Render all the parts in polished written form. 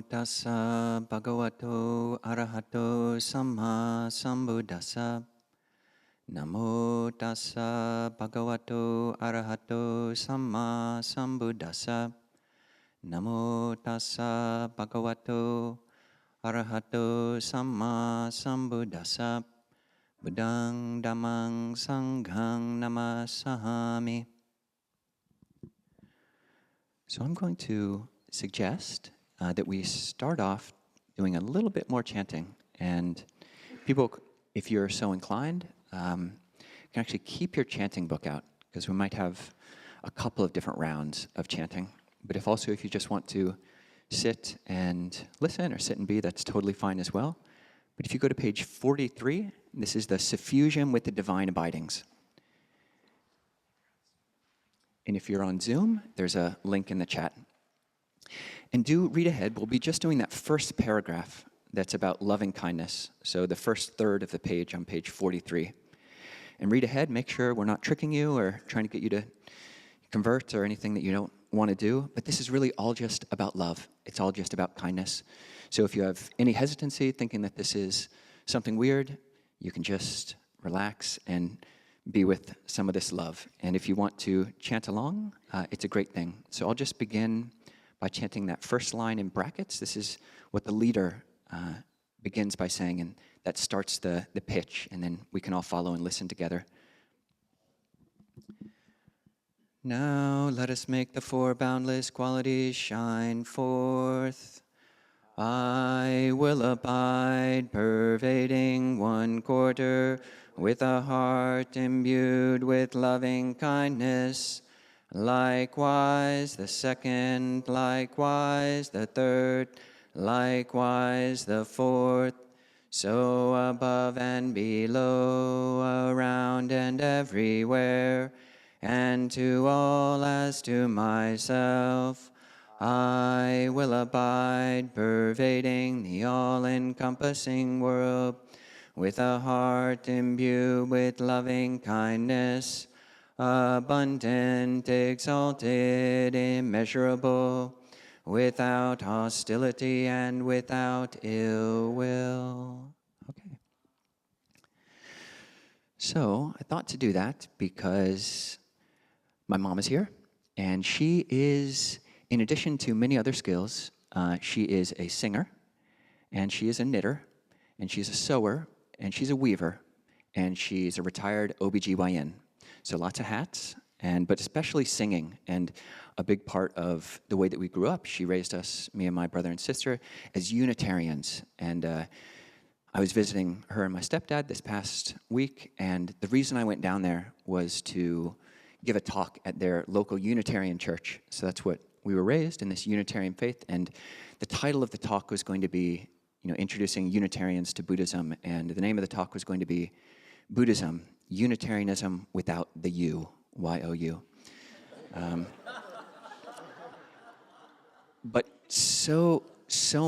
tassa bhagavato arahato samma sambuddhassa. Namo tassa bhagavato arahato samma sambuddhassa. Namo tassa bhagavato arahato samma sambuddhassa. Buddhang dhammang sanghang namasahami. So I'm going to suggest that we start off doing a little bit more chanting. And people, if you're so inclined, can actually keep your chanting book out, because we might have a couple of different rounds of chanting. But if you just want to sit and listen or sit and be, that's totally fine as well. But if you go to page 43, this is the Suffusion with the Divine Abidings. And if you're on Zoom, there's a link in the chat. And do read ahead. We'll be just doing that first paragraph that's about loving kindness. So the first third of the page on page 43. And read ahead. Make sure we're not tricking you or trying to get you to convert or anything that you don't want to do. But this is really all just about love. It's all just about kindness. So if you have any hesitancy, thinking that this is something weird, you can just relax and be with some of this love. And if you want to chant along, it's a great thing. So I'll just begin by chanting that first line in brackets. This is what the leader begins by saying, and that starts the pitch, and then we can all follow and listen together. Now let us make the four boundless qualities shine forth. I will abide, pervading one quarter, with a heart imbued with loving kindness. Likewise the second, likewise the third, likewise the fourth. So above and below, around and everywhere, and to all as to myself, I will abide, pervading the all-encompassing world, with a heart imbued with loving kindness, abundant, exalted, immeasurable, without hostility and without ill will. Okay. So I thought to do that because my mom is here, and she is, in addition to many other skills, she is a singer, and she is a knitter, and she's a sewer, and she's a weaver, and she's a retired OBGYN. So lots of hats, but especially singing. And a big part of the way that we grew up, she raised us, me and my brother and sister, as Unitarians. And I was visiting her and my stepdad this past week, and the reason I went down there was to give a talk at their local Unitarian church. So that's what we were raised in, this Unitarian faith. And the title of the talk was going to be, introducing Unitarians to Buddhism. And the name of the talk was going to be Buddhism, Unitarianism without the U, Y-O-U. But so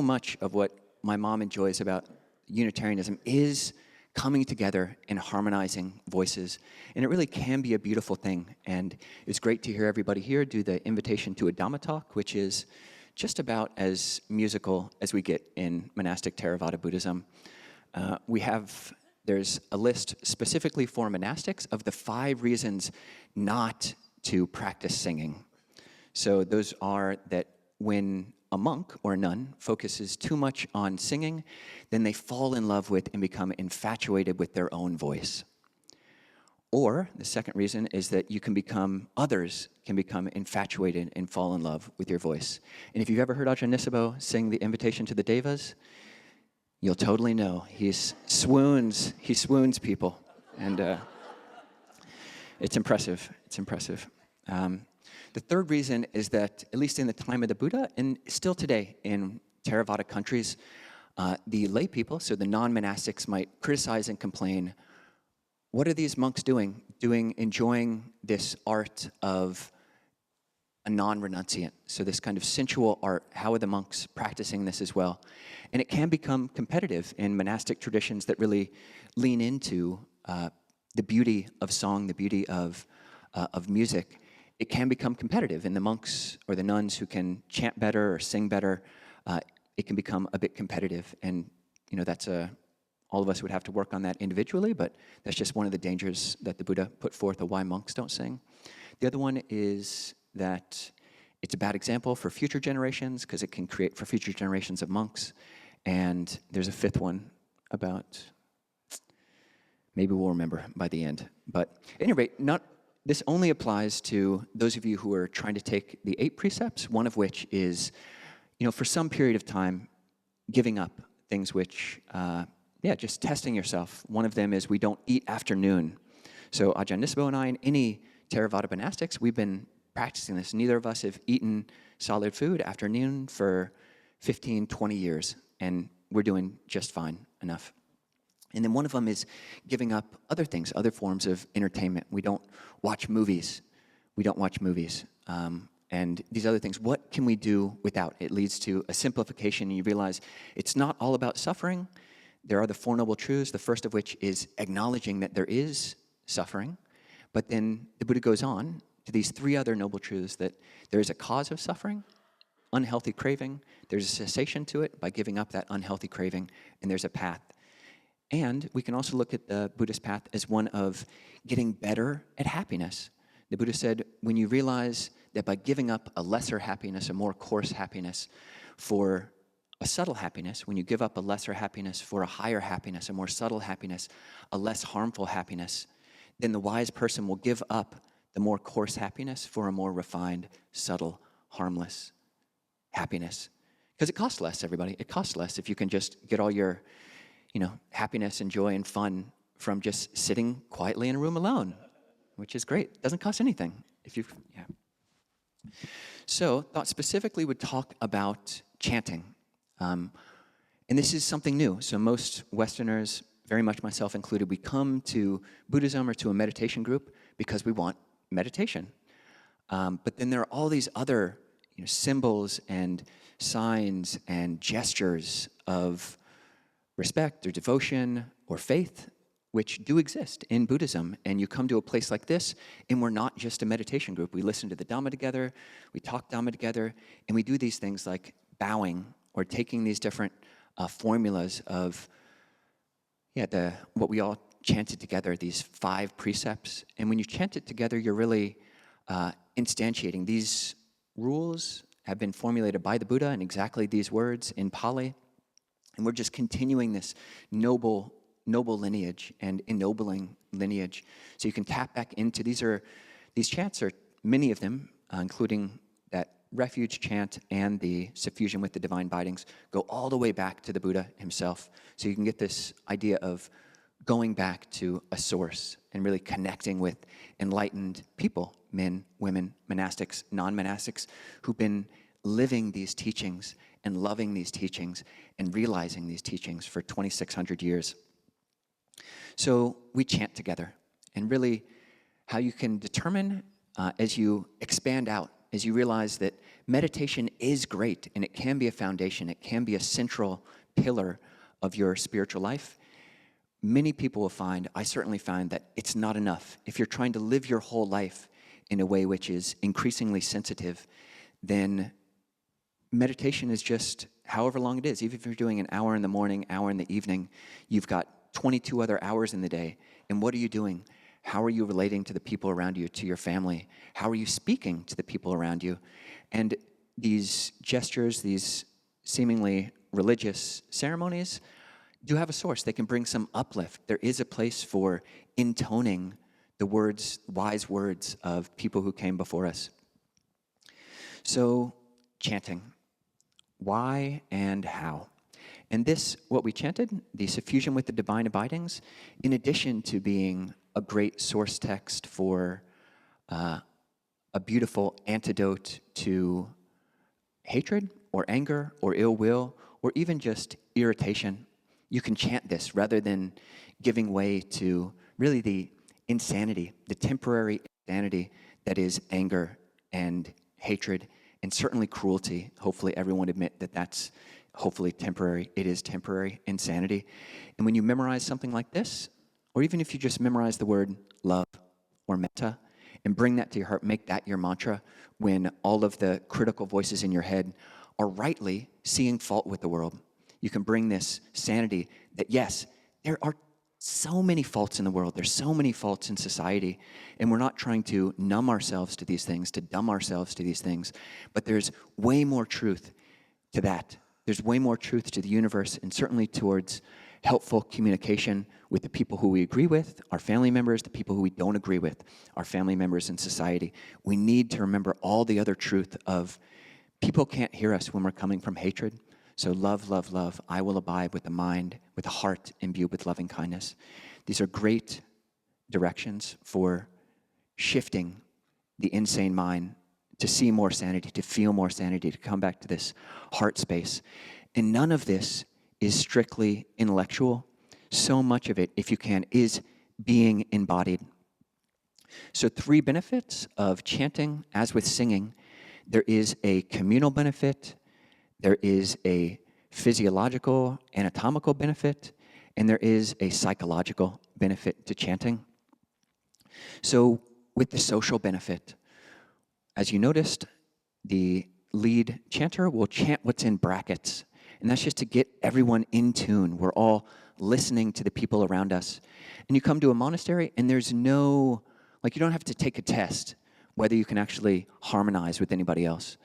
much of what my mom enjoys about Unitarianism is coming together and harmonizing voices. And it really can be a beautiful thing. And it's great to hear everybody here do the invitation to a Dhamma talk, which is just about as musical as we get in monastic Theravada Buddhism. There's a list specifically for monastics of the 5 reasons not to practice singing. So those are that when a monk or a nun focuses too much on singing, then they fall in love with and become infatuated with their own voice. Or the second reason is that others can become infatuated and fall in love with your voice. And if you've ever heard Ajahn sing the Invitation to the Devas, you'll totally know he swoons people. And it's impressive. The third reason is that, at least in the time of the Buddha, and still today in Theravada countries, the lay people, so the non-monastics, might criticize and complain, what are these monks doing? Enjoying this art of a non-renunciant. So this kind of sensual art, how are the monks practicing this as well? And it can become competitive in monastic traditions that really lean into the beauty of song, the beauty of music. It can become competitive, and the monks or the nuns who can chant better or sing better, it can become a bit competitive. And, that's all of us would have to work on that individually, but that's just one of the dangers that the Buddha put forth of why monks don't sing. The other one is that it's a bad example for future generations because it can create for future generations of monks. And there's a fifth one about, maybe we'll remember by the end. But at any rate, this only applies to those of you who are trying to take the 8 precepts, one of which is, for some period of time, giving up things which, just testing yourself. One of them is we don't eat after noon. So Ajahn Nisbo and I, and any Theravada monastics, we've been practicing this. Neither of us have eaten solid food after noon for 15, 20 years, and we're doing just fine enough. And then one of them is giving up other things, other forms of entertainment. We don't watch movies. And these other things, what can we do without? It leads to a simplification, and you realize it's not all about suffering. There are the 4 Noble Truths, the first of which is acknowledging that there is suffering. But then the Buddha goes on to these 3 other Noble Truths, that there is a cause of suffering, unhealthy craving, there's a cessation to it by giving up that unhealthy craving, and there's a path. And we can also look at the Buddhist path as one of getting better at happiness. The Buddha said, when you realize that by giving up a lesser happiness, a more coarse happiness, for a subtle happiness, when you give up a lesser happiness for a higher happiness, a more subtle happiness, a less harmful happiness, then the wise person will give up the more coarse happiness for a more refined, subtle, harmless happiness. Because it costs less, everybody. It costs less if you can just get all your, happiness and joy and fun from just sitting quietly in a room alone, which is great. It doesn't cost anything. So, thought specifically would talk about chanting. And this is something new. So most Westerners, very much myself included, we come to Buddhism or to a meditation group because we want meditation. But then there are all these other symbols and signs and gestures of respect or devotion or faith, which do exist in Buddhism. And you come to a place like this, and we're not just a meditation group. We listen to the Dhamma together, we talk Dhamma together, and we do these things like bowing or taking these different formulas of what we all chanted together, these 5 precepts. And when you chant it together, you're really instantiating. These rules have been formulated by the Buddha in exactly these words in Pali. And we're just continuing this noble lineage and ennobling lineage. So you can tap back into these chants are many of them, including that refuge chant and the suffusion with the Divine Abidings, go all the way back to the Buddha himself. So you can get this idea of going back to a source and really connecting with enlightened people, men, women, monastics, non-monastics, who've been living these teachings and loving these teachings and realizing these teachings for 2,600 years. So we chant together, and really how you can determine as you expand out, as you realize that meditation is great and it can be a foundation, it can be a central pillar of your spiritual life. Many people will find, I certainly find, that it's not enough. If you're trying to live your whole life in a way which is increasingly sensitive, then meditation is just however long it is. Even if you're doing an hour in the morning, hour in the evening, you've got 22 other hours in the day. And what are you doing? How are you relating to the people around you, to your family? How are you speaking to the people around you? And these gestures, these seemingly religious ceremonies, do have a source. They can bring some uplift. There is a place for intoning the words, wise words of people who came before us. So, chanting. Why and how? And this, what we chanted, the Suffusion with the Divine Abidings, in addition to being a great source text for a beautiful antidote to hatred or anger or ill will or even just irritation, you can chant this rather than giving way to really the insanity, the temporary insanity that is anger and hatred and certainly cruelty. Hopefully everyone admit that that's hopefully temporary. It is temporary insanity. And when you memorize something like this, or even if you just memorize the word love or metta and bring that to your heart, make that your mantra when all of the critical voices in your head are rightly seeing fault with the world. You can bring this sanity that, yes, there are so many faults in the world. There's so many faults in society. And we're not trying to numb ourselves to these things, to dumb ourselves to these things. But there's way more truth to that. There's way more truth to the universe, and certainly towards helpful communication with the people who we agree with, our family members, the people who we don't agree with, our family members in society. We need to remember all the other truth of people can't hear us when we're coming from hatred. So love, love, love. I will abide with the mind, with the heart imbued with loving kindness. These are great directions for shifting the insane mind to see more sanity, to feel more sanity, to come back to this heart space. And none of this is strictly intellectual. So much of it, if you can, is being embodied. So 3 benefits of chanting, as with singing. There is a communal benefit, there is a physiological, anatomical benefit, and there is a psychological benefit to chanting. So with the social benefit, as you noticed, the lead chanter will chant what's in brackets. And that's just to get everyone in tune. We're all listening to the people around us. And you come to a monastery, and there's no, like, you don't have to take a test whether you can actually harmonize with anybody else.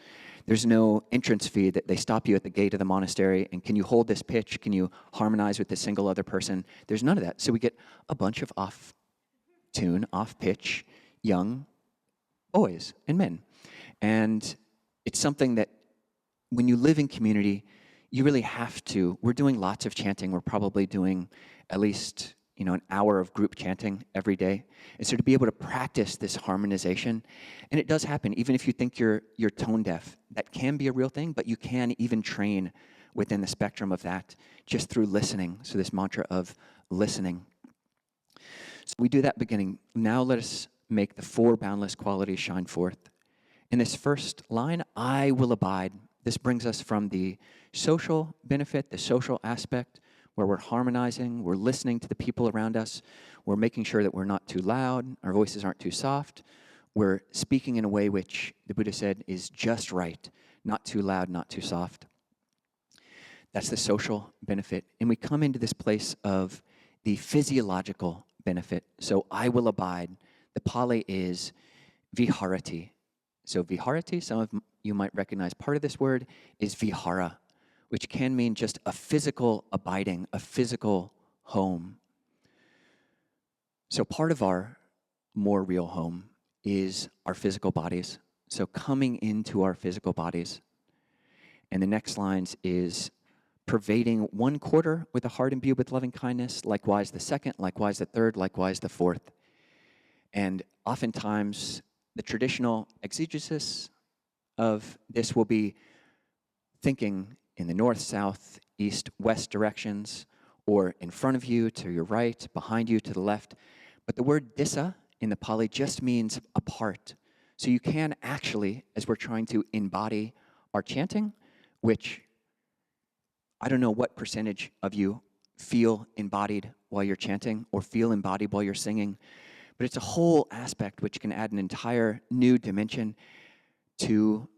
There's no entrance fee that they stop you at the gate of the monastery, and can you hold this pitch? Can you harmonize with a single other person? There's none of that. So we get a bunch of off-tune, off-pitch, young boys and men. And it's something that when you live in community, you really have to. We're doing lots of chanting. We're probably doing at least, an hour of group chanting every day. And so to be able to practice this harmonization, and it does happen, even if you think you're tone deaf, that can be a real thing, but you can even train within the spectrum of that just through listening. So this mantra of listening. So we do that beginning. Now let us make the 4 boundless qualities shine forth. In this first line, I will abide. This brings us from the social benefit, the social aspect, where we're harmonizing, we're listening to the people around us, we're making sure that we're not too loud, our voices aren't too soft, we're speaking in a way which the Buddha said is just right, not too loud, not too soft. That's the social benefit. And we come into this place of the physiological benefit. So I will abide. The Pali is viharati. So viharati, some of you might recognize part of this word, is vihara, which can mean just a physical abiding, a physical home. So part of our more real home is our physical bodies. So coming into our physical bodies. And the next lines is pervading 1 quarter with a heart imbued with loving kindness, likewise the second, likewise the third, likewise the fourth. And oftentimes the traditional exegesis of this will be thinking in the north, south, east, west directions, or in front of you, to your right, behind you, to the left. But the word disa in the Pali just means apart. So you can actually, as we're trying to embody our chanting, which I don't know what percentage of you feel embodied while you're chanting or feel embodied while you're singing, but it's a whole aspect which can add an entire new dimension to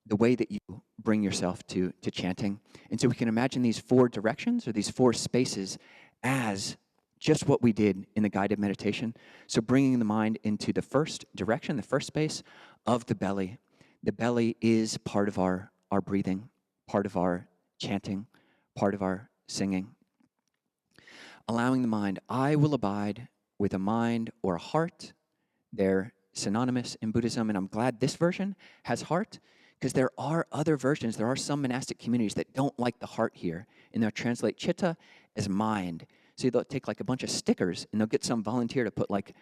the way that you bring yourself to chanting. And so we can imagine these 4 directions or these 4 spaces as just what we did in the guided meditation. So bringing the mind into the first direction, the first space of the belly. The belly is part of our breathing, part of our chanting, part of our singing. Allowing the mind, I will abide with a mind or a heart. They're synonymous in Buddhism, and I'm glad this version has heart, because there are other versions. There are some monastic communities that don't like the heart here, and they'll translate chitta as mind. So they'll take like a bunch of stickers, and they'll get some volunteer to put like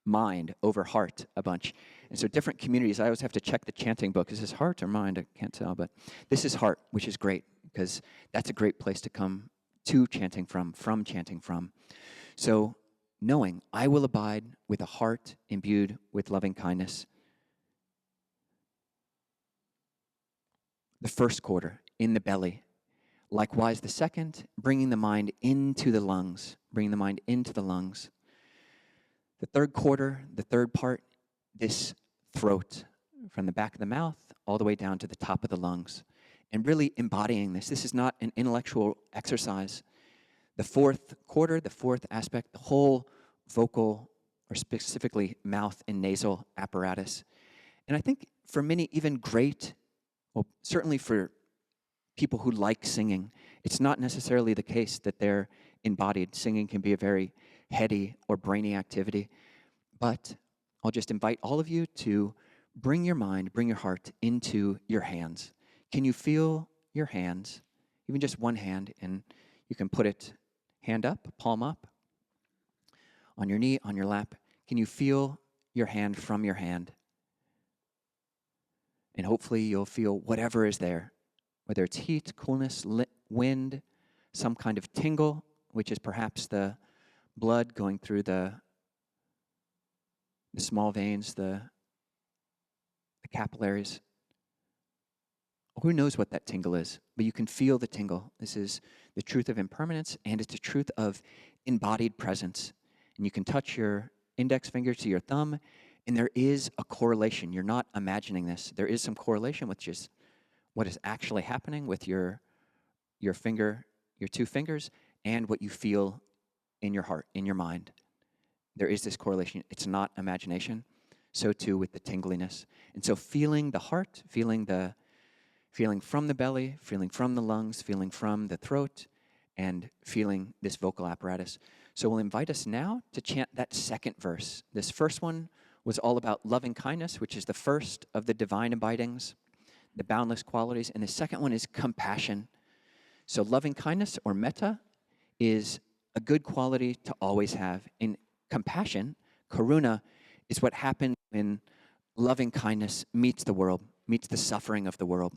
mind over heart a bunch. And so different communities, I always have to check the chanting book. Is this heart or mind? I can't tell, but this is heart, which is great, because that's a great place to come to chanting from chanting from. So knowing, I will abide with a heart imbued with loving kindness. The first quarter, in the belly. Likewise, the second, bringing the mind into the lungs, bringing the mind into the lungs. The third quarter, the third part, this throat, from the back of the mouth all the way down to the top of the lungs. and really embodying this. This is not an intellectual exercise. The fourth quarter, the fourth aspect, the whole vocal, or specifically mouth and nasal apparatus. And I think for many, even great, well, certainly for people who like singing, it's not necessarily the case that they're embodied. Singing can be a very heady or brainy activity. But I'll just invite all of you to bring your mind, bring your heart into your hands. Can you feel your hands, even just one hand, and you can put it hand up, palm up, on your knee, on your lap. Can you feel your hand from your hand? And hopefully you'll feel whatever is there, whether it's heat, coolness, wind, some kind of tingle, which is perhaps the blood going through the small veins, the capillaries. Who knows what that tingle is, but you can feel the tingle. This is the truth of impermanence, and it's the truth of embodied presence. And you can touch your index finger to your thumb, and there is a correlation. You're not imagining this. There is some correlation with just what is actually happening with your finger, your two fingers, and what you feel in your heart, in your mind. There is this correlation. It's not imagination. So too with the tingliness. And so feeling the heart, feeling from the belly, feeling from the lungs, feeling from the throat, and feeling this vocal apparatus. So we'll invite us now to chant that second verse. This first one was all about loving kindness, which is the first of the divine abidings, the boundless qualities. And the second one is compassion. So loving kindness, or metta, is a good quality to always have. In compassion, karuna, is what happens when loving kindness meets the world, meets the suffering of the world.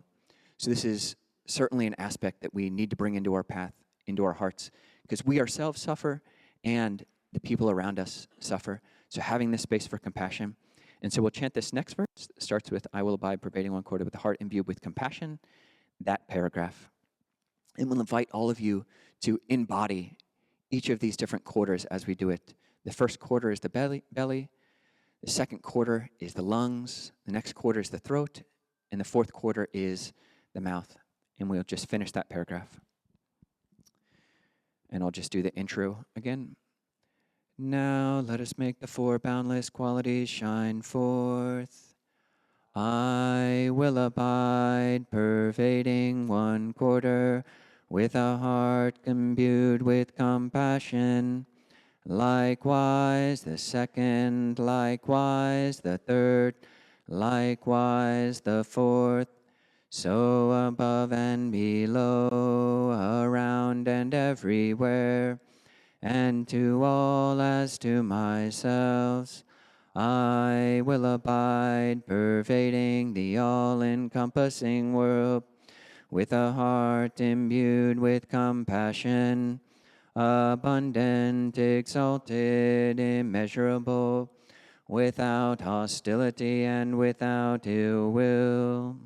So this is certainly an aspect that we need to bring into our path, into our hearts, because we ourselves suffer and the people around us suffer. So having this space for compassion. And so we'll chant this next verse. It starts with, I will abide, pervading one quarter with the heart imbued with compassion, that paragraph. And we'll invite all of you to embody each of these different quarters as we do it. The first quarter is the belly. The second quarter is the lungs. The next quarter is the throat. And the fourth quarter is the mouth. And we'll just finish that paragraph. And I'll just do the intro again. Now let us make the four boundless qualities shine forth. I will abide, pervading one quarter, with a heart imbued with compassion. Likewise the second, likewise the third, likewise the fourth. So above and below, around and everywhere, and to all as to myself, I will abide, pervading the all-encompassing world, with a heart imbued with compassion, abundant, exalted, immeasurable, without hostility and without ill will.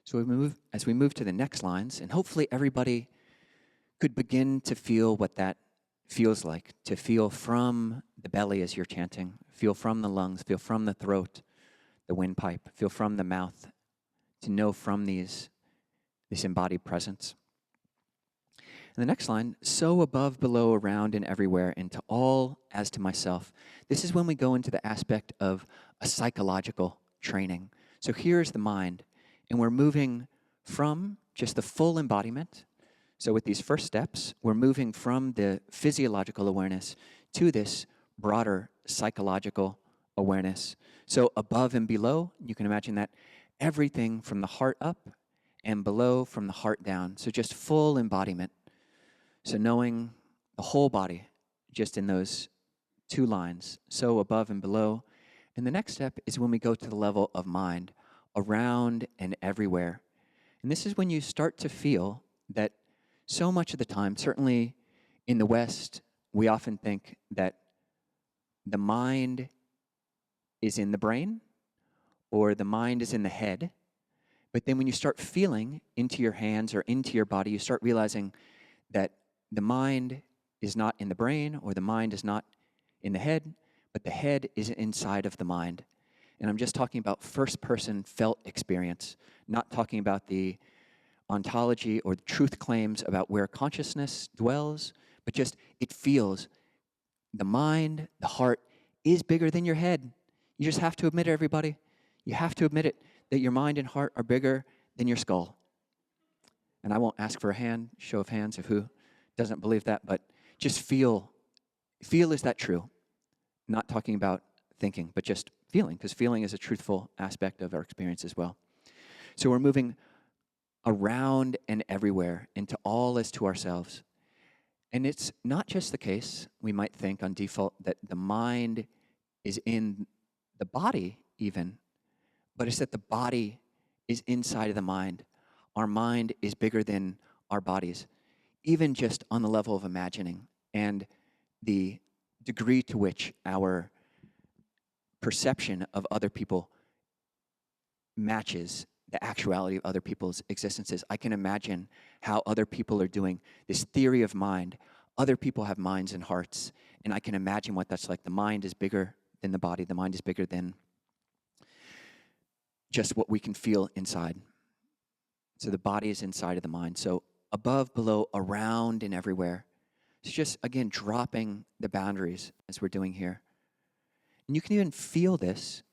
So as we move to the next lines, and hopefully everybody could begin to feel what that feels like, to feel from the belly as you're chanting, feel from the lungs, feel from the throat, the windpipe, feel from the mouth, to know from this embodied presence. And the next line, so above, below, around, and everywhere, and to all as to myself. This is when we go into the aspect of a psychological training. So here's the mind, and we're moving from just the full embodiment. So with these first steps, we're moving from the physiological awareness to this broader psychological awareness. So above and below, you can imagine that everything from the heart up and below from the heart down. So just full embodiment. So knowing the whole body just in those two lines, so above and below. And the next step is when we go to the level of mind, around and everywhere. And this is when you start to feel that so much of the time, certainly in the West, we often think that the mind is in the brain or the mind is in the head. But then when you start feeling into your hands or into your body, you start realizing that the mind is not in the brain or the mind is not in the head, but the head is inside of the mind. And I'm just talking about first-person felt experience, not talking about the ontology or the truth claims about where consciousness dwells, but just it feels. The mind, the heart is bigger than your head. You just have to admit it, everybody. You have to admit it, that your mind and heart are bigger than your skull. And I won't ask for a show of hands of who doesn't believe that, but just feel. Feel, is that true? Not talking about thinking, but just feeling, because feeling is a truthful aspect of our experience as well. So we're moving around and everywhere into all as to ourselves. And it's not just the case, we might think on default, that the mind is in the body even, but it's that the body is inside of the mind. Our mind is bigger than our bodies, even just on the level of imagining and the degree to which our perception of other people matches the actuality of other people's existences. I can imagine how other people are doing this theory of mind. Other people have minds and hearts, and I can imagine what that's like. The mind is bigger than the body. The mind is bigger than just what we can feel inside. So the body is inside of the mind. So above, below, around, and everywhere. It's just, again, dropping the boundaries as we're doing here. And you can even feel this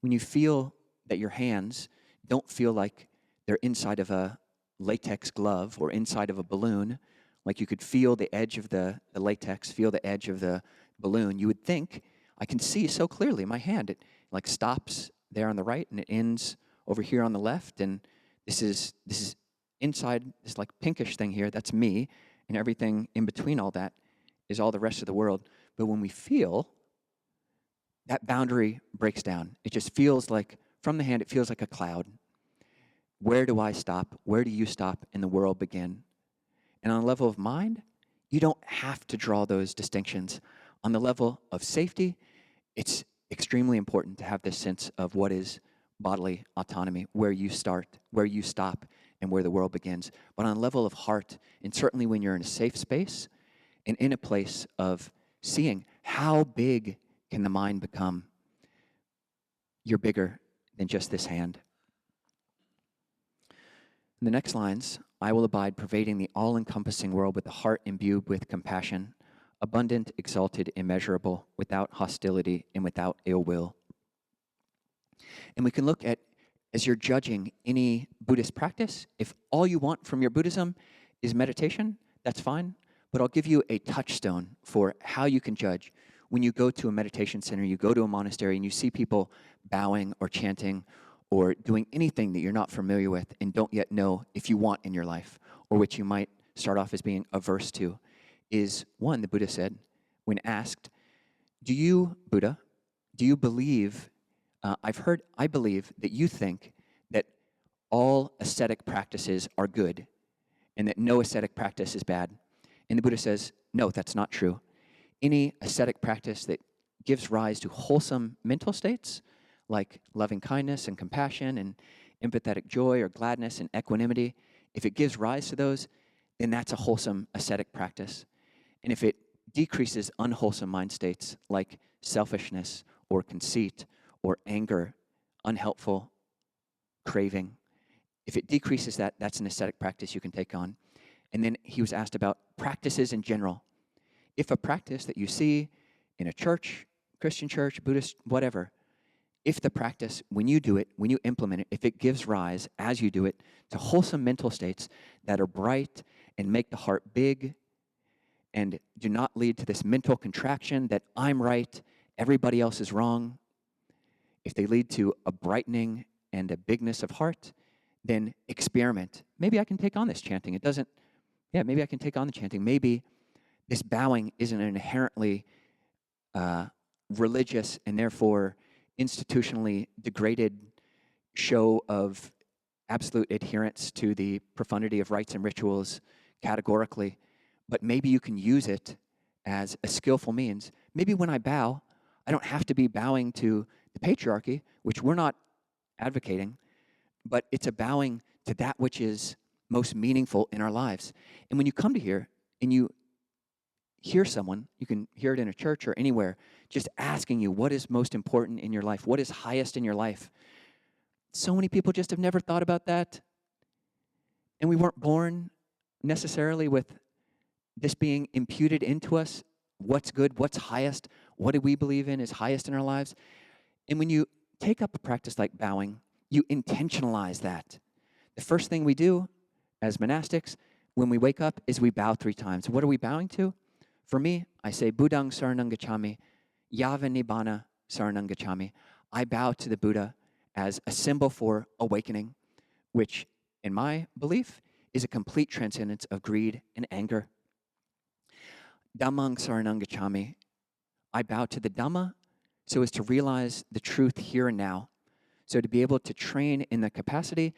when you feel that your hands don't feel like they're inside of a latex glove or inside of a balloon. Like you could feel the edge of the latex, feel the edge of the balloon. You would think, I can see so clearly my hand. It like stops there on the right and it ends over here on the left. And this is inside this like pinkish thing here, that's me. And everything in between all that is all the rest of the world. But when we feel, that boundary breaks down. It just feels like, from the hand, it feels like a cloud. Where do I stop? Where do you stop and the world begin? And on the level of mind, you don't have to draw those distinctions. On the level of safety, it's extremely important to have this sense of what is bodily autonomy, where you start, where you stop, and where the world begins. But on the level of heart, and certainly when you're in a safe space and in a place of seeing how big can the mind become, you're bigger than just this hand. In the next lines, I will abide pervading the all-encompassing world with a heart imbued with compassion, abundant, exalted, immeasurable, without hostility and without ill will. And we can look at, as you're judging any Buddhist practice, if all you want from your Buddhism is meditation, that's fine. But I'll give you a touchstone for how you can judge. When you go to a meditation center, you go to a monastery, and you see people bowing or chanting or doing anything that you're not familiar with and don't yet know if you want in your life, or which you might start off as being averse to, is one, the Buddha said, when asked, do you, Buddha, do you believe, I believe that you think that all ascetic practices are good and that no ascetic practice is bad. And the Buddha says, no, that's not true. Any ascetic practice that gives rise to wholesome mental states, like lovingkindness and compassion and empathetic joy or gladness and equanimity, if it gives rise to those, then that's a wholesome ascetic practice. And if it decreases unwholesome mind states like selfishness or conceit or anger, unhelpful craving, if it decreases that, that's an ascetic practice you can take on. And then he was asked about practices in general. If a practice that you see in a church, Christian church, Buddhist, whatever, if the practice, when you do it, when you implement it, if it gives rise, as you do it, to wholesome mental states that are bright and make the heart big and do not lead to this mental contraction that I'm right, everybody else is wrong, if they lead to a brightening and a bigness of heart, then experiment. Maybe I can take on this chanting. Maybe I can take on the chanting. Maybe this bowing isn't an inherently religious and therefore institutionally degraded show of absolute adherence to the profundity of rites and rituals categorically, but maybe you can use it as a skillful means. Maybe when I bow, I don't have to be bowing to the patriarchy, which we're not advocating, but it's a bowing to that which is most meaningful in our lives. And when you come to here and you hear someone, you can hear it in a church or anywhere, just asking you what is most important in your life, what is highest in your life. So many people just have never thought about that. And we weren't born necessarily with this being imputed into us. What's good, what's highest, what do we believe in is highest in our lives? And when you take up a practice like bowing, you intentionalize that. The first thing we do as monastics when we wake up is we bow 3 times. What are we bowing to? For me, I say, Buddhang saranang gacchami, yava nibbana saranang gacchami. I bow to the Buddha as a symbol for awakening, which, in my belief, is a complete transcendence of greed and anger. Dhammang saranang gacchami. I bow to the Dhamma so as to realize the truth here and now. So to be able to train in the capacity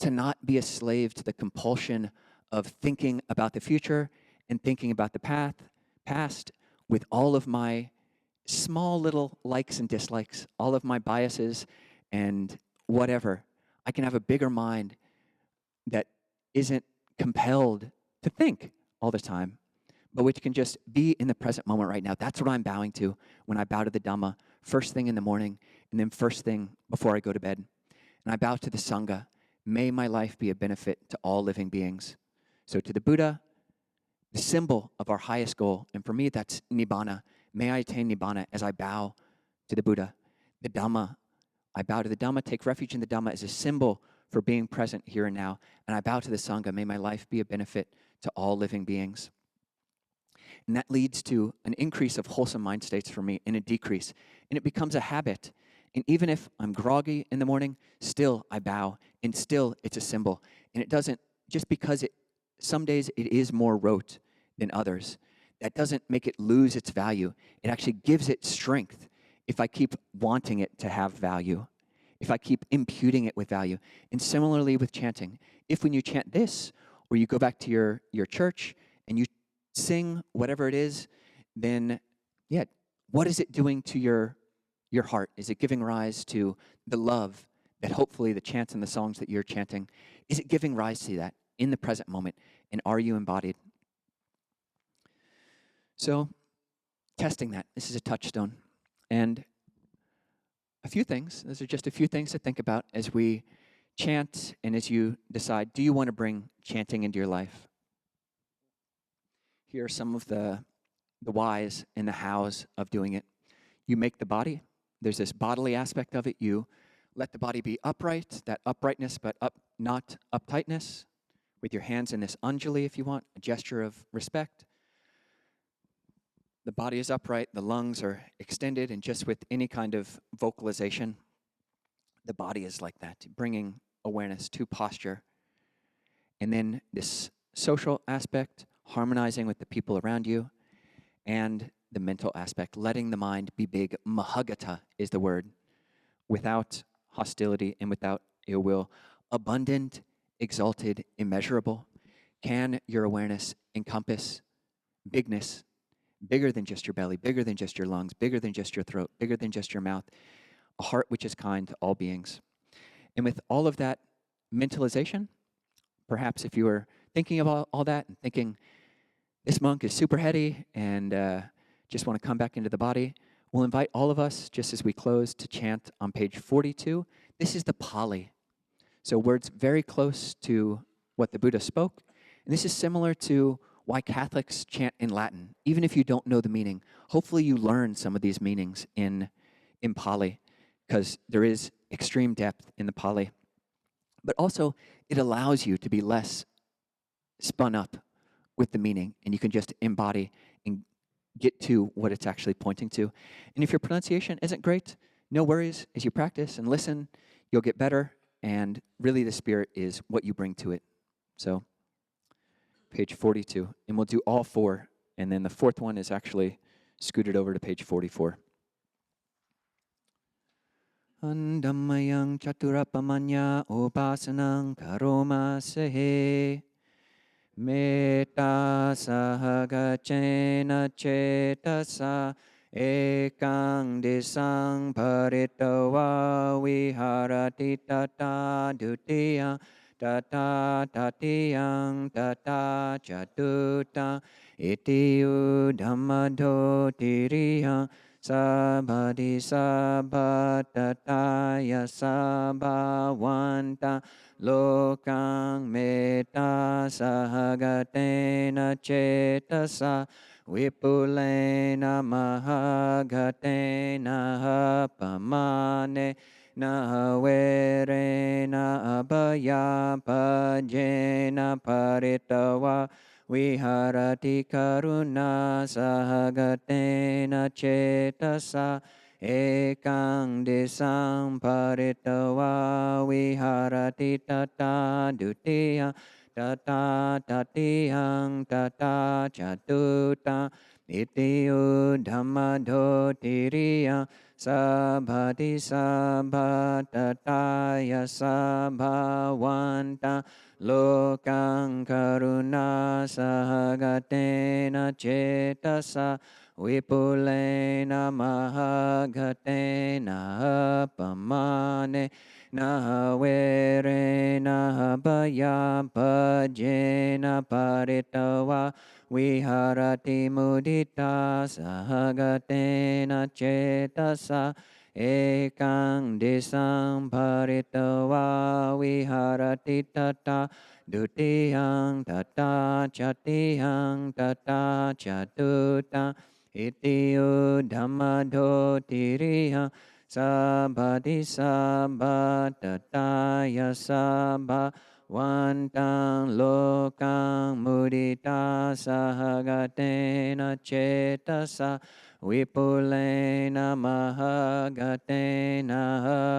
to not be a slave to the compulsion of thinking about the future and thinking about the past with all of my small little likes and dislikes, all of my biases and whatever. I can have a bigger mind that isn't compelled to think all the time, but which can just be in the present moment right now. That's what I'm bowing to when I bow to the Dhamma, first thing in the morning, and then first thing before I go to bed. And I bow to the Sangha. May my life be a benefit to all living beings. So to the Buddha, the symbol of our highest goal, and for me that's Nibbana. May I attain Nibbana as I bow to the Buddha. The Dhamma, I bow to the Dhamma, take refuge in the Dhamma as a symbol for being present here and now. And I bow to the Sangha. May my life be a benefit to all living beings. And that leads to an increase of wholesome mind states for me and a decrease. And it becomes a habit. And even if I'm groggy in the morning, still I bow. And still it's a symbol. And it doesn't, just because some days it is more rote than others, that doesn't make it lose its value. It actually gives it strength if I keep wanting it to have value, if I keep imputing it with value. And similarly with chanting, if when you chant this, or you go back to your church and you sing whatever it is, then what is it doing to your heart? Is it giving rise to the love that hopefully the chants and the songs that you're chanting, is it giving rise to that in the present moment? And are you embodied? So testing that, this is a touchstone. And a few things, those are just a few things to think about as we chant and as you decide, do you want to bring chanting into your life? Here are some of the whys and the hows of doing it. You make the body. There's this bodily aspect of it. You let the body be upright, that uprightness, but not uptightness, with your hands in this anjali, if you want, a gesture of respect. The body is upright, the lungs are extended, and just with any kind of vocalization, the body is like that, bringing awareness to posture. And then this social aspect, harmonizing with the people around you, and the mental aspect, letting the mind be big. Mahagata is the word, without hostility and without ill will. Abundant, exalted, immeasurable. Can your awareness encompass bigness, bigger than just your belly, bigger than just your lungs, bigger than just your throat, bigger than just your mouth, a heart which is kind to all beings? And with all of that mentalization, perhaps if you were thinking of all that and thinking, this monk is super heady and just want to come back into the body, we'll invite all of us, just as we close, to chant on page 42. This is the Pali. So words very close to what the Buddha spoke. And this is similar to why Catholics chant in Latin, even if you don't know the meaning. Hopefully you learn some of these meanings in Pali, because there is extreme depth in the Pali. But also, it allows you to be less spun up with the meaning, and you can just embody and get to what it's actually pointing to. And if your pronunciation isn't great, no worries. As you practice and listen, you'll get better, and really the spirit is what you bring to it. So, page 42, and we'll do all 4, and then the 4th one is actually scooted over to page 44. Andammayang chaturapamanya upasanang karoma sehe metta sahagacena cetasa ekang disang paritawa viharati tata dutiya tata tatiyang tata chatuta itiyu dhammadho tiriya Sabbati sabbatataya sabbhavanta lokang metta sahagatena cetasa vipulena mahagatena apamane nahaverena abhayapajena paritawa viharati karuna sahagatena cetasa ekang desang paritawa viharati tata dutiya tata tatiyang tata chatuta itiyo dhammadotiriya sabbhati sabbatataya sabbhavanta lokang karuna sahagatena cetasa vipulena mahagatena apamane nahaverena abhayapajena paritawa viharati mudita sahagatena cetasa ekang desang paritawa viharati tata dutiyang tata chatiyang tata chatuta itiyo dhammadotiriya sabbhati sabbatataya sabbhavantang lokang mudita sahagatena cetasa vipulena mahagatena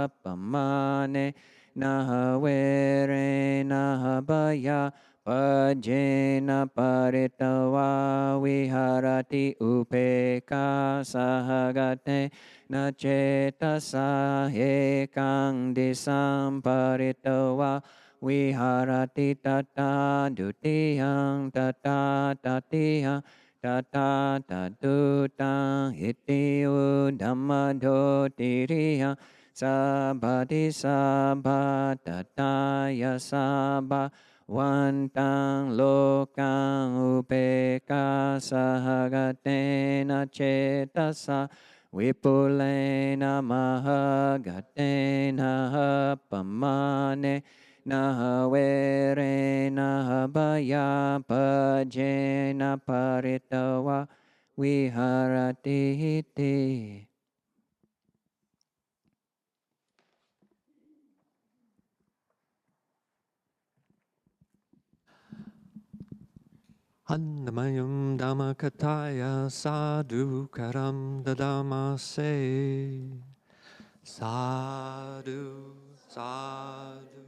apamane nahaverena abhaya pajena paritawa viharati upeka sahagate na cetasa ekang desang paritawa viharati tata dutiyang tata tatiyang tata tatutang itiyo dhammadotiriya sabbhati sabbatataya sabbhavantang lokang upeka sahagatena cetasa vipulena mahagatena apamane nahaverena abhayapajena paritawa viharati iti. Annamayam Dhammakataya sadhu karam dadamase. Sadhu, sadhu,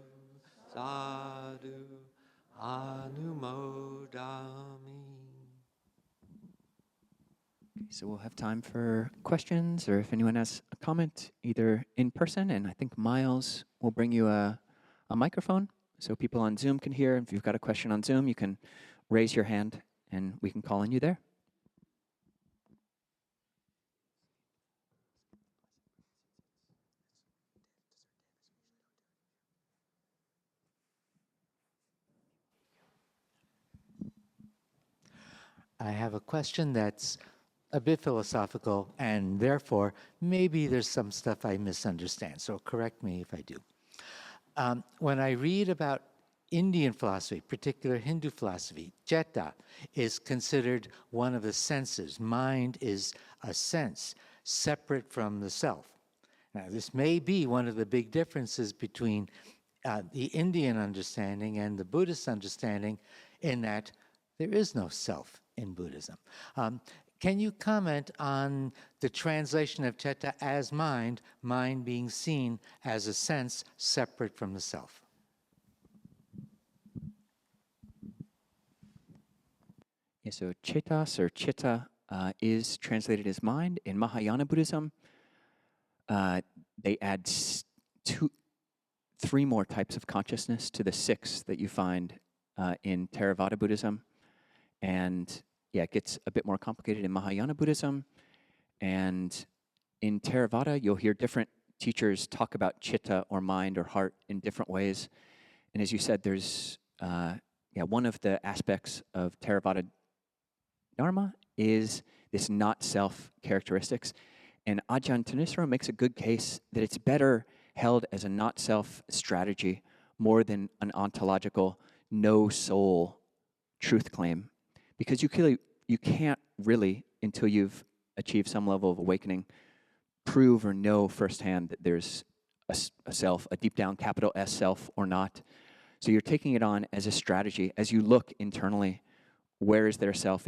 sadhu, anumodami. So we'll have time for questions, or if anyone has a comment, either in person, and I think Miles will bring you a microphone so people on Zoom can hear. If you've got a question on Zoom, you can raise your hand and we can call on you there. I have a question that's a bit philosophical, and therefore maybe there's some stuff I misunderstand, so correct me if I do. When I read about Indian philosophy, particular Hindu philosophy, citta is considered one of the senses. Mind is a sense separate from the self. Now, this may be one of the big differences between the Indian understanding and the Buddhist understanding, in that there is no self in Buddhism. Can you comment on the translation of citta as mind, mind being seen as a sense separate from the self? Yeah, so chetas or chitta is translated as mind. In Mahayana Buddhism, they add three more types of consciousness to the 6 that you find in Theravada Buddhism. And yeah, it gets a bit more complicated in Mahayana Buddhism. And in Theravada, you'll hear different teachers talk about chitta or mind or heart in different ways. And as you said, there's one of the aspects of Theravada Dharma is this not self characteristics. And Ajahn Kovilo makes a good case that it's better held as a not-self strategy more than an ontological no-soul truth claim. Because you can't really, until you've achieved some level of awakening, prove or know firsthand that there's a self, a deep down capital S self or not. So you're taking it on as a strategy. As you look internally, where is their self?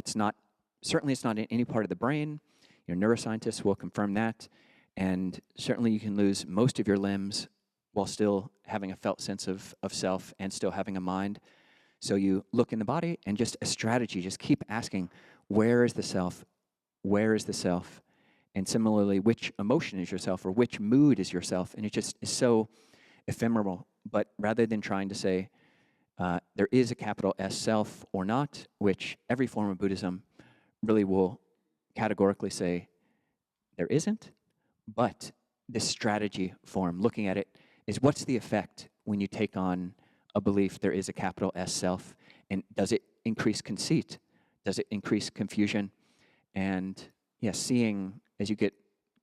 Certainly it's not in any part of the brain. Your neuroscientists will confirm that. And certainly you can lose most of your limbs while still having a felt sense of self and still having a mind. So you look in the body and just a strategy, just keep asking, where is the self? Where is the self? And similarly, which emotion is yourself or which mood is yourself? And it just is so ephemeral. But rather than trying to say there is a capital S self or not, which every form of Buddhism really will categorically say there isn't, but this strategy form, looking at it, is what's the effect when you take on a belief there is a capital S self, and does it increase conceit? Does it increase confusion? And seeing as you get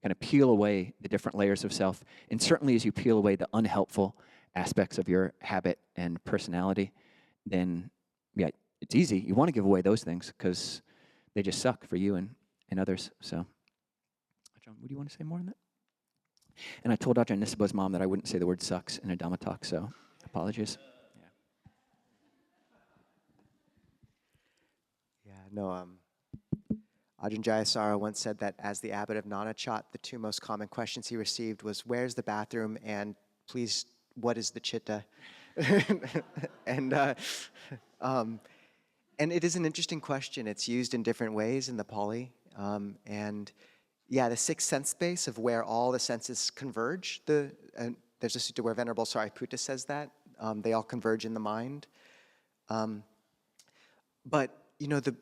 kind of peel away the different layers of self, and certainly as you peel away the unhelpful aspects of your habit and personality, then it's easy. You want to give away those things because they just suck for you and others. So, Ajahn, what do you want to say more on that? And I told Ajahn Nisabho's mom that I wouldn't say the word sucks in a Dhamma talk, so apologies. Ajahn Jayasara once said that as the abbot of Nanachat, the two most common questions he received was, where's the bathroom, and please, what is the chitta? and it is an interesting question. It's used in different ways in the Pali. The sixth sense space of where all the senses converge. There's a sutta where Venerable Sariputta says that. They all converge in the mind. But, the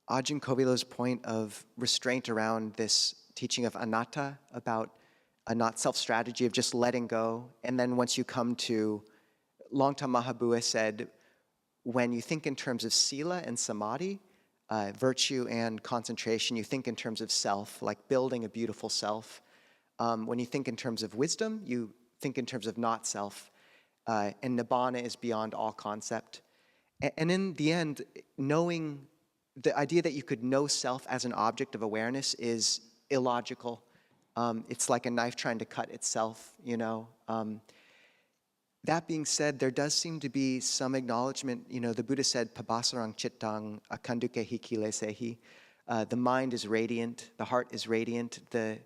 Ajahn Kovilo's point of restraint around this teaching of anatta, about a not-self strategy of just letting go. And then once you come to, Longtam Mahabua said, when you think in terms of sila and samadhi, virtue and concentration, you think in terms of self, like building a beautiful self. When you think in terms of wisdom, you think in terms of not self. And nibbana is beyond all concept. And in the end, knowing, the idea that you could know self as an object of awareness is illogical. It's like a knife trying to cut itself, That being said, there does seem to be some acknowledgement. The Buddha said, "Pabasarang chittang akanduke hikile sehi." The mind is radiant, the heart is radiant, the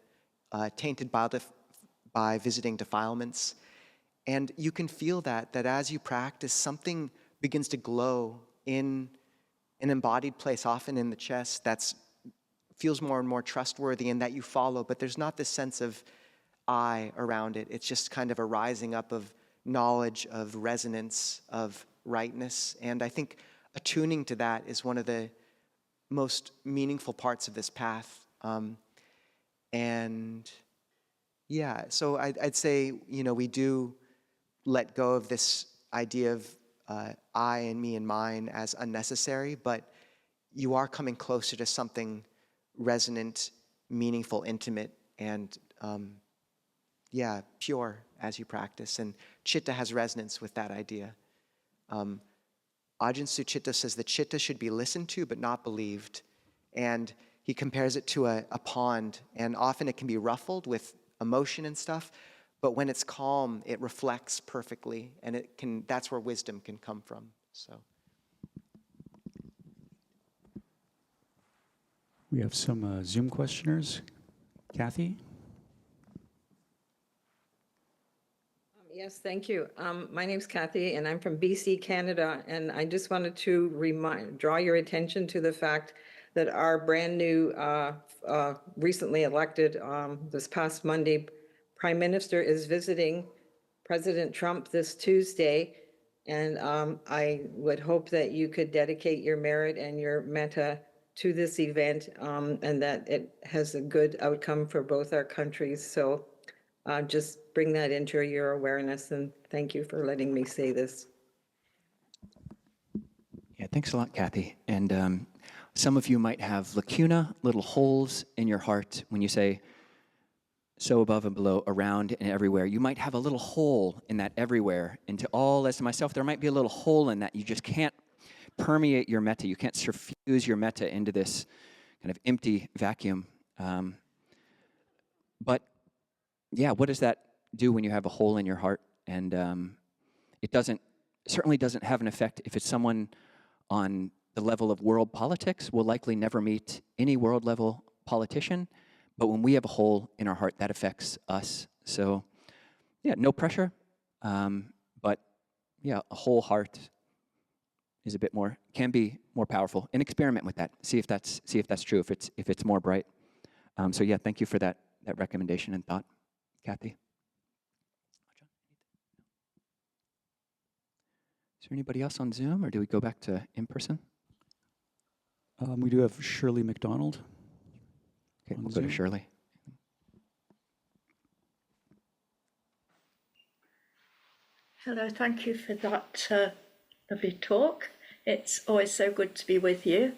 tainted by visiting defilements. And you can feel that as you practice, something begins to glow in an embodied place, often in the chest, that feels more and more trustworthy and that you follow, but there's not this sense of I around it. It's just kind of a rising up of knowledge, of resonance, of rightness. And I think attuning to that is one of the most meaningful parts of this path. So I'd say, we do let go of this idea of I and me and mine as unnecessary, but you are coming closer to something resonant, meaningful, intimate, and pure as you practice. And chitta has resonance with that idea. Ajahn Suchitta says that chitta should be listened to but not believed. And he compares it to a pond, and often it can be ruffled with emotion and stuff, but when it's calm, it reflects perfectly, and that's where wisdom can come from. So. We have some Zoom questioners. Kathy? Yes, thank you. My name's Kathy, and I'm from BC, Canada, and I just wanted to draw your attention to the fact that our brand new, recently elected, this past Monday, Prime Minister is visiting President Trump this Tuesday, and I would hope that you could dedicate your merit and your metta to this event, and that it has a good outcome for both our countries. So just bring that into your awareness, and thank you for letting me say this. Yeah, thanks a lot, Kathy. And some of you might have lacuna, little holes in your heart when you say, so above and below, around and everywhere. You might have a little hole in that everywhere. And to all as to myself, there might be a little hole in that. You just can't permeate your metta. You can't suffuse your metta into this kind of empty vacuum. But yeah, what does that do when you have a hole in your heart? And it certainly doesn't have an effect if it's someone on the level of world politics. We'll likely never meet any world level politician. But when we have a hole in our heart, that affects us. So yeah, no pressure. But yeah, a whole heart is can be more powerful. And experiment with that. See if that's true, if it's more bright. So yeah, thank you for that recommendation and thought, Kathy. Is there anybody else on Zoom, or do we go back to in person? We do have Shirley McDonald. Okay, we'll go to Shirley. Hello, thank you for that lovely talk. It's always so good to be with you.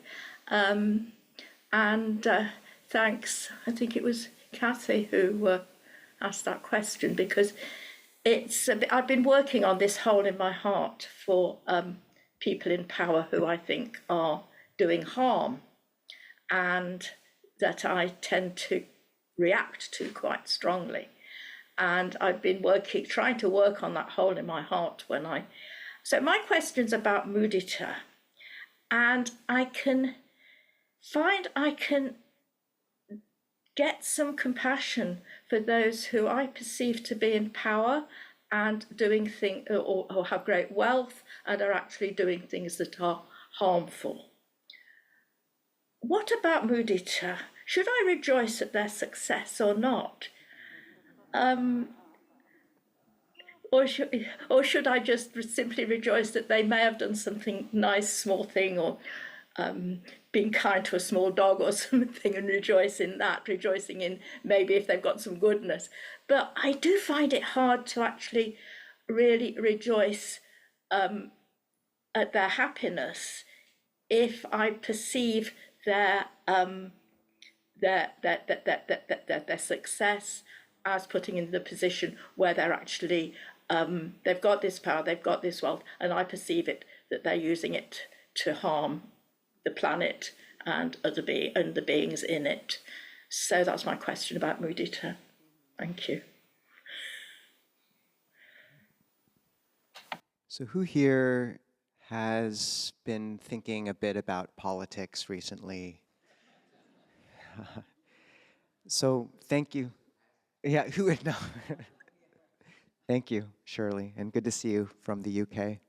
And thanks, I think it was Kathy who asked that question, because I've been working on this hole in my heart for people in power who I think are doing harm, and that I tend to react to quite strongly. And I've been trying to work on that hole in my heart so my question's about mudita, and I can get some compassion for those who I perceive to be in power and doing things, or have great wealth and are actually doing things that are harmful. What about mudita? Should I rejoice at their success or not? Or should I just simply rejoice that they may have done something nice, small thing, or being kind to a small dog or something, and rejoicing in maybe if they've got some goodness. But I do find it hard to actually really rejoice at their happiness if I perceive their success as putting in the position where they're actually they've got this power, they've got this wealth, and I perceive it that they're using it to harm the planet and the beings in it. So that's my question about mudita. Thank you. So who here has been thinking a bit about politics recently? So thank you. Yeah, who would know? Thank you, Shirley, and good to see you from the UK.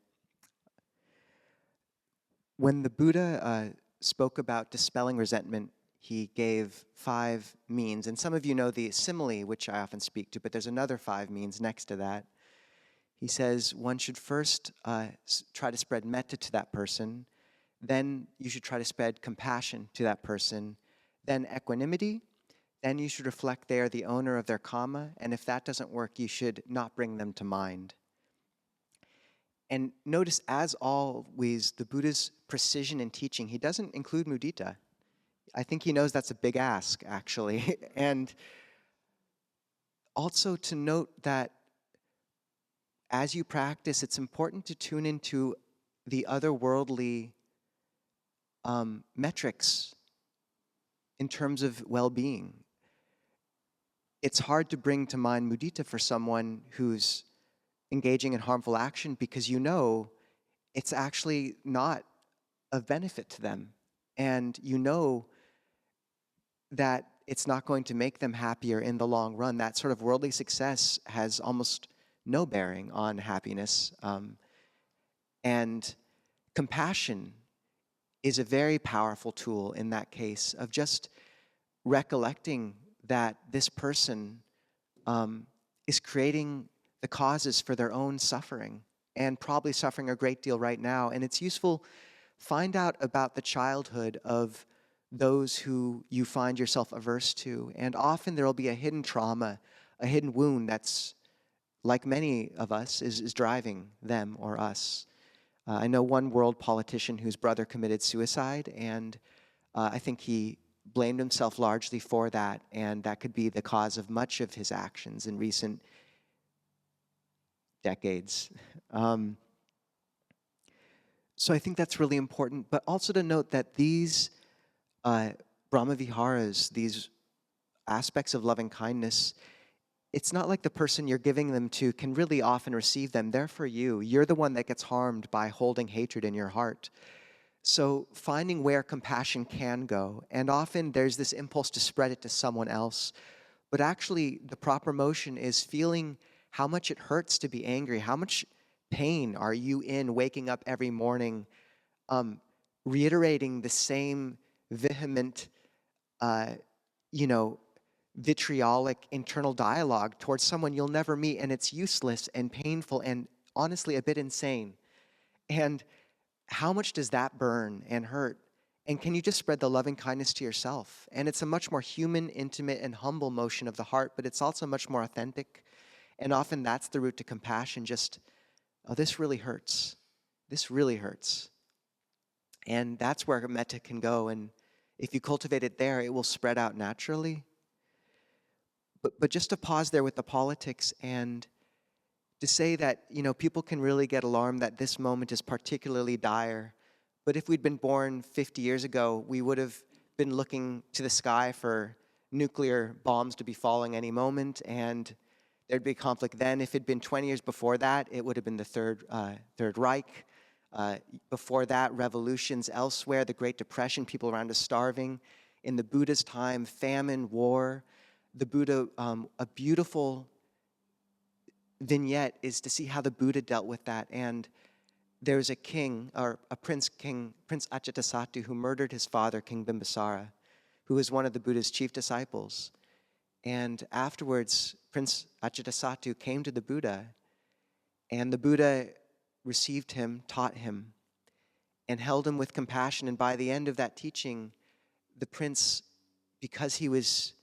When the Buddha spoke about dispelling resentment, he gave 5 means, and some of you know the simile, which I often speak to, but there's another 5 means next to that. He says one should first try to spread metta to that person, then you should try to spread compassion to that person, then equanimity, then you should reflect they are the owner of their karma, and if that doesn't work, you should not bring them to mind. And notice, as always, the Buddha's precision in teaching, he doesn't include mudita. I think he knows that's a big ask, actually. And also to note that as you practice, it's important to tune into the otherworldly metrics in terms of well-being. It's hard to bring to mind mudita for someone who's engaging in harmful action because you know it's actually not of benefit to them. And you know that it's not going to make them happier in the long run. That sort of worldly success has almost no bearing on happiness. And compassion is a very powerful tool in that case of just recollecting that this person is creating the causes for their own suffering, and probably suffering a great deal right now. And it's useful, find out about the childhood of those who you find yourself averse to. And often there will be a hidden trauma, a hidden wound that's, like many of us, is driving them or us. I know one world politician whose brother committed suicide, and I think he blamed himself largely for that, and that could be the cause of much of his actions in recent decades. So I think that's really important, but also to note that these Brahma Viharas, these aspects of loving kindness, it's not like the person you're giving them to can really often receive them. They're for you. You're the one that gets harmed by holding hatred in your heart. So finding where compassion can go, and often there's this impulse to spread it to someone else, but actually the proper motion is feeling how much it hurts to be angry, how much pain are you in waking up every morning, reiterating the same vehement, vitriolic internal dialogue towards someone you'll never meet, and it's useless and painful and honestly a bit insane. And how much does that burn and hurt? And can you just spread the loving kindness to yourself? And it's a much more human, intimate, and humble motion of the heart, but it's also much more authentic. And often that's the route to compassion, just, oh, this really hurts. This really hurts. And that's where metta can go. And if you cultivate it there, it will spread out naturally. But just to pause there with the politics and to say that, people can really get alarmed that this moment is particularly dire. But if we'd been born 50 years ago, we would have been looking to the sky for nuclear bombs to be falling any moment, and there'd be conflict then. If it'd been 20 years before that, it would have been the Third Reich. Before that, revolutions elsewhere, the Great Depression, people around us starving. In the Buddha's time, famine, war. The Buddha, a beautiful vignette is to see how the Buddha dealt with that. And there's a king, or a Prince Ajatasattu, who murdered his father, King Bimbisara, who was one of the Buddha's chief disciples. And afterwards, Prince Ajatasattu came to the Buddha, and the Buddha received him, taught him, and held him with compassion. And by the end of that teaching, the prince, because he was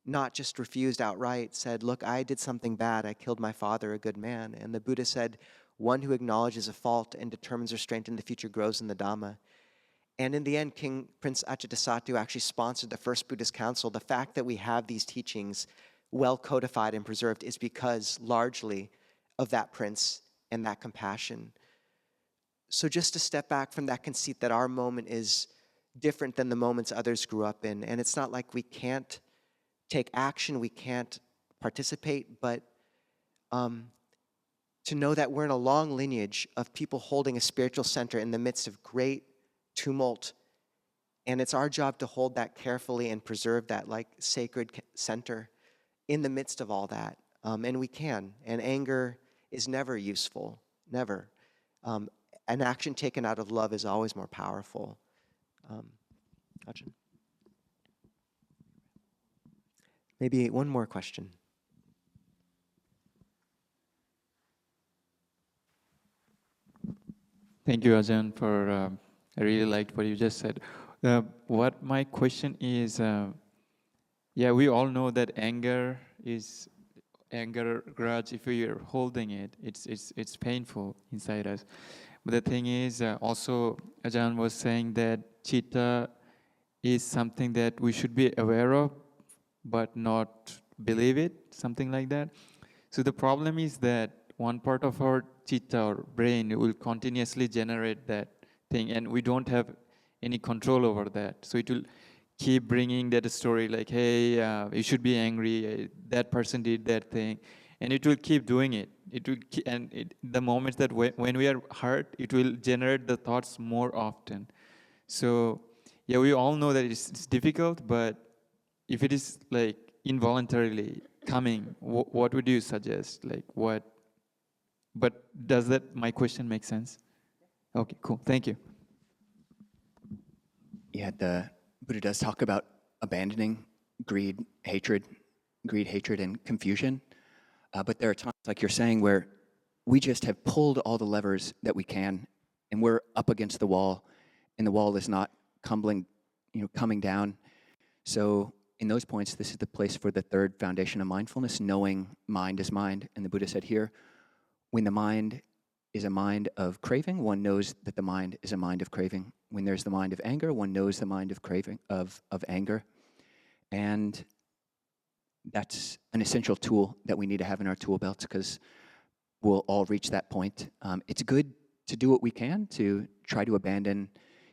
not just refused outright, said, look, I did something bad. I killed my father, a good man. And the Buddha said, one who acknowledges a fault and determines restraint in the future grows in the Dhamma. And in the end, Prince Ajatasattu actually sponsored the first Buddhist council. The fact that we have these teachings well codified and preserved is because largely of that prince and that compassion. So just to step back from that conceit that our moment is different than the moments others grew up in. And it's not like we can't take action, we can't participate, but to know that we're in a long lineage of people holding a spiritual center in the midst of great tumult, and it's our job to hold that carefully and preserve that like sacred center in the midst of all that. And we can, and anger is never useful, never. An action taken out of love is always more powerful. Ajahn? Maybe one more question. Thank you, Ajahn, for I really liked what you just said. What my question is, we all know that anger, grudge, if we are holding it, it's painful inside us. But the thing is, also Ajahn was saying that chitta is something that we should be aware of, but not believe it, something like that. So the problem is that one part of our chitta or brain will continuously generate that thing, and we don't have any control over that. So it will keep bringing that story like, hey, you should be angry, that person did that thing, and it will keep doing it. The moments that when we are hurt, it will generate the thoughts more often. So yeah, we all know that it's difficult, but if it is like involuntarily coming, what would you suggest? Like what? But does my question make sense? Okay, cool. Thank you. Yeah, the Buddha does talk about abandoning greed, hatred, and confusion. But there are times, like you're saying, where we just have pulled all the levers that we can, and we're up against the wall, and the wall is not coming down. So in those points, this is the place for the third foundation of mindfulness, knowing mind is mind. And the Buddha said here, when the mind is a mind of craving, one knows that the mind is a mind of craving. When there's the mind of anger, one knows the mind of craving, of anger. And that's an essential tool that we need to have in our tool belts, because we'll all reach that point. It's good to do what we can to try to abandon,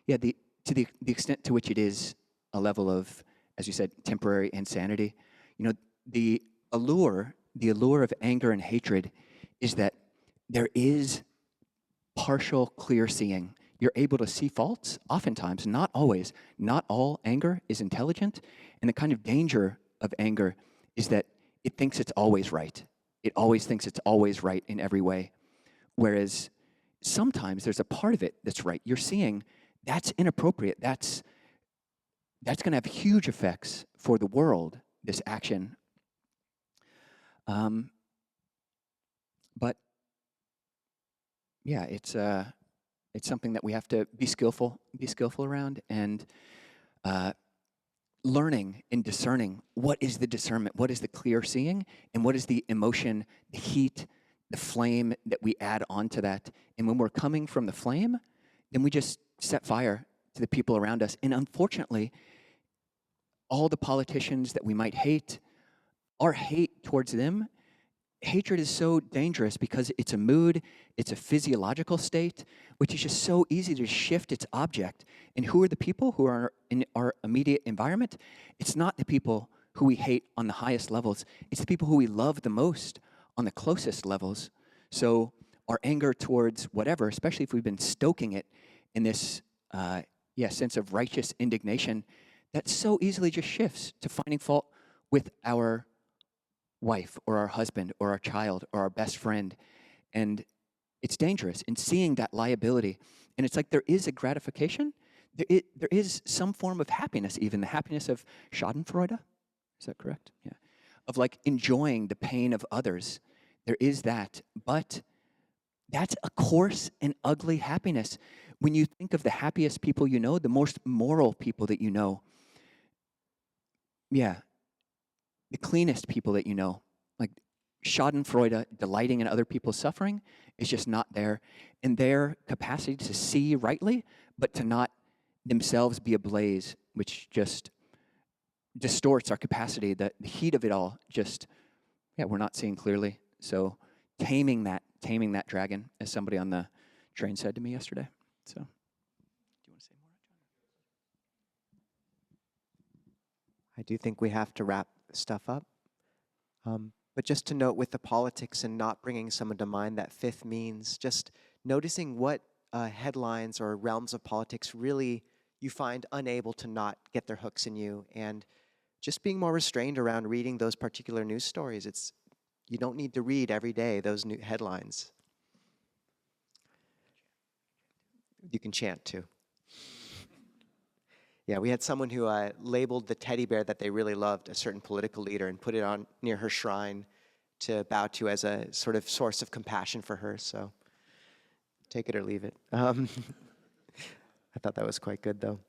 to the extent to which it is a level of, as you said, temporary insanity. You know, the allure of anger and hatred is that there is partial clear seeing. You're able to see faults, oftentimes, not always. Not all anger is intelligent, and the kind of danger of anger is that it thinks it's always right. It always thinks it's always right in every way. Whereas sometimes there's a part of it that's right. You're seeing that's inappropriate. That's going to have huge effects for the world, this action. But yeah, it's something that we have to be skillful around, and learning and discerning what is the discernment, what is the clear seeing, and what is the emotion, the heat, the flame that we add onto that. And when we're coming from the flame, then we just set fire to the people around us. And unfortunately, all the politicians that we might hate, our hate towards them, hatred is so dangerous because it's a mood, it's a physiological state, which is just so easy to shift its object. And who are the people who are in our immediate environment? It's not the people who we hate on the highest levels. It's the people who we love the most on the closest levels. So our anger towards whatever, especially if we've been stoking it in this sense of righteous indignation, that so easily just shifts to finding fault with our wife or our husband or our child or our best friend. And it's dangerous in seeing that liability. And it's like there is a gratification. There is some form of happiness, even the happiness of Schadenfreude. Is that correct? Yeah. Of like enjoying the pain of others. There is that. But that's a coarse and ugly happiness. When you think of the happiest people you know, the most moral people that you know, the cleanest people that you know, like Schadenfreude, delighting in other people's suffering, is just not there. And their capacity to see rightly, but to not themselves be ablaze, which just distorts our capacity. The heat of it all just, we're not seeing clearly. So taming that dragon, as somebody on the train said to me yesterday. So, do you want to say more, John? I do think we have to wrap stuff up. But just to note with the politics and not bringing someone to mind, that fifth means just noticing what headlines or realms of politics really you find unable to not get their hooks in you, and just being more restrained around reading those particular news stories. You don't need to read every day those new headlines. You can chant too. Yeah, we had someone who labeled the teddy bear that they really loved a certain political leader and put it on near her shrine to bow to as a sort of source of compassion for her. So take it or leave it. I thought that was quite good, though.